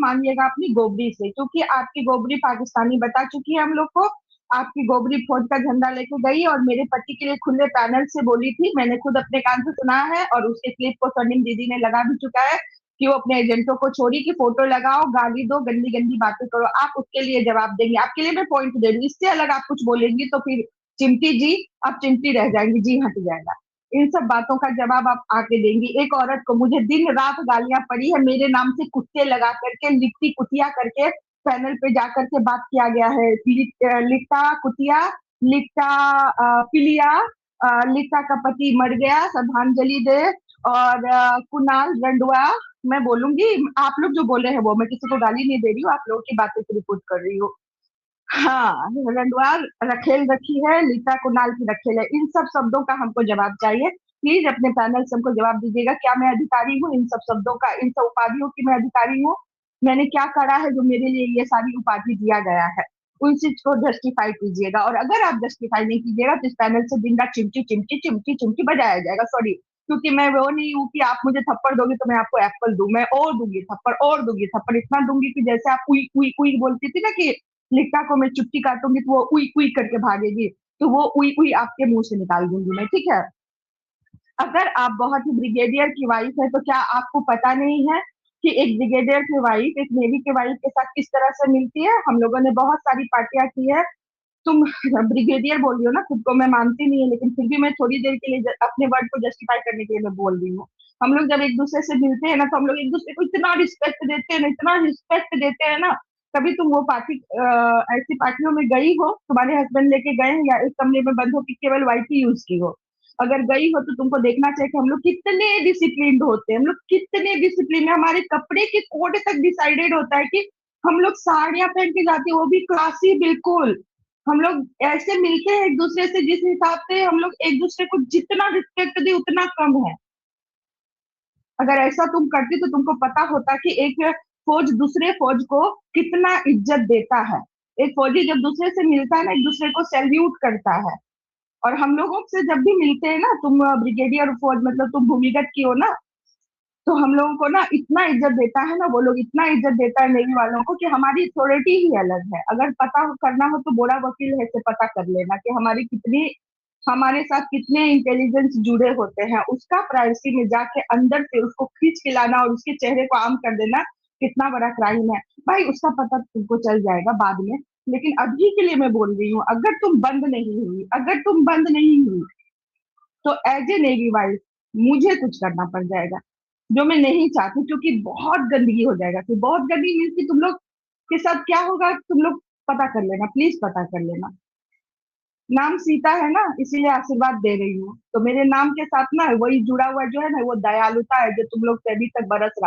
मांगिएगा अपनी गोबरी से, क्योंकि आपकी गोबरी पाकिस्तानी बता चुकी है हम लोग को। आपकी गोबरी फौज का झंडा लेके गई और मेरे पति के लिए खुले पैनल से बोली थी, मैंने खुद अपने कान से सुना है, और उसके क्लिप को स्वर्णिम दीदी ने लगा भी चुका है कि वो अपने एजेंटों को छोड़ी कि फोटो लगाओ, गाली दो, गंदी गंदी बातें करो, आप उसके लिए जवाब देंगे। आपके लिए मैं पॉइंट दे रही हूँ, इससे अलग आप कुछ बोलेंगी तो फिर चिमटी जी, आप चिमटी रह जाएंगी, जी हट जाएगा। इन सब बातों का जवाब आप आके देंगी। एक औरत को मुझे दिन रात गालियां पड़ी है, मेरे नाम से कुत्ते लगा करके, लिट्टी कुतिया करके पैनल पे जा करके बात किया गया है। लिट्टा कुतिया, लिट्टा पिलिया, लिट्टा का पति मर गया, श्रद्धांजलि दे, और कुणाल रंडवा। मैं बोलूंगी, आप लोग जो बोल रहे हैं वो, मैं किसी को गाली नहीं दे रही हूँ, आप लोगों की बातों को रिपोर्ट कर रही हूँ। हाँ, रंडवार रखेल रखी है, लीता कुणाल की रखेल है। इन सब शब्दों का हमको जवाब चाहिए। प्लीज अपने पैनल से हमको जवाब दीजिएगा, क्या मैं अधिकारी हूँ इन सब शब्दों का, इन सब उपाधियों की मैं अधिकारी हूँ? मैंने क्या करा है जो मेरे लिए ये सारी उपाधि दिया गया है? उन चीज को जस्टिफाई कीजिएगा, और अगर आप जस्टिफाई नहीं कीजिएगा तो इस पैनल से दिन रात चिमटी चिमटी चिमटी चिमटी बजाया जाएगा। सॉरी, क्योंकि मैं वो नहीं हूँ कि आप मुझे थप्पड़ दोगे तो मैं आपको एप्पल दूं। मैं और दूंगी थप्पड़, और दूंगी थप्पड़, इतना दूंगी कि जैसे आप उई उई उई बोलती थी ना कि लिक्का को मैं चुटकी काटूंगी तो वो उई उई करके भागेगी, तो वो उई उई आपके मुंह से निकाल दूंगी मैं, ठीक है? अगर आप बहुत ही ब्रिगेडियर की वाइफ है तो क्या आपको पता नहीं है कि एक ब्रिगेडियर की वाइफ एक नेवी के वाइफ के साथ किस तरह से मिलती है? हम लोगों ने बहुत सारी पार्टियां की है। तुम ब्रिगेडियर बोल रही हो ना, खुद को मैं मानती नहीं है, लेकिन फिर भी मैं थोड़ी देर के लिए अपने वर्ड को जस्टिफाई करने के लिए मैं बोल रही हूँ। हम लोग जब एक दूसरे से मिलते हैं ना, तो हम लोग एक दूसरे को इतना रिस्पेक्ट देते हैं ना, इतना रिस्पेक्ट देते हैं ना। कभी तुम वो पार्टी, ऐसी पार्टियों में गई हो, तुम्हारे हस्बैंड लेके गए हैं, या एक कमरे में बंद हो कि केवल वाइफ ही यूज की हो? अगर गई हो तो तुमको देखना चाहिए कि हम लोग कितने डिसिप्लिन होते हैं, हम लोग कितने डिसिप्लिन है। हमारे कपड़े के कोड तक डिसाइडेड होता है कि हम लोग साड़ियां पहन के जाते हैं, वो भी क्लासी बिल्कुल। हम लोग ऐसे मिलते हैं एक दूसरे से जिस हिसाब से हम लोग एक दूसरे को जितना रिस्पेक्ट दे उतना कम है। अगर ऐसा तुम करती तो तुमको पता होता कि एक फौज दूसरे फौज को कितना इज्जत देता है। एक फौजी जब दूसरे से मिलता है ना, एक दूसरे को सैल्यूट करता है। और हम लोगों से जब भी मिलते हैं ना, तुम ब्रिगेडियर फौज मतलब तुम भूमिगत की हो ना, तो हम लोगों को ना इतना इज्जत देता है ना, वो लोग इतना इज्जत देता है नेवी वालों को कि हमारी अथॉरिटी ही अलग है। अगर पता करना हो तो बोरा वकील है से पता कर लेना कि हमारी कितनी, हमारे साथ कितने इंटेलिजेंस जुड़े होते हैं। उसका प्राइवेसी में जाके अंदर से उसको खींच के लाना और उसके चेहरे को आम कर देना कितना बड़ा क्राइम है भाई, उसका पता तुमको चल जाएगा बाद में। लेकिन अभी के लिए मैं बोल रही हूँ, अगर तुम बंद नहीं हुई, अगर तुम बंद नहीं हुई, तो एज ए नेवी वाइफ मुझे कुछ करना पड़ जाएगा, जो मैं नहीं चाहती, क्योंकि बहुत गंदगी हो जाएगा। फिर बहुत गंदगी मीन्स कि तुम लोग के साथ क्या होगा, तुम लोग पता कर लेना, प्लीज पता कर लेना। नाम सीता है ना, इसीलिए आशीर्वाद दे रही हूँ, तो मेरे नाम के साथ ना वही जुड़ा हुआ जो है ना, वो दयालुता है जो तुम लोग से अभी तक बरस रहा है।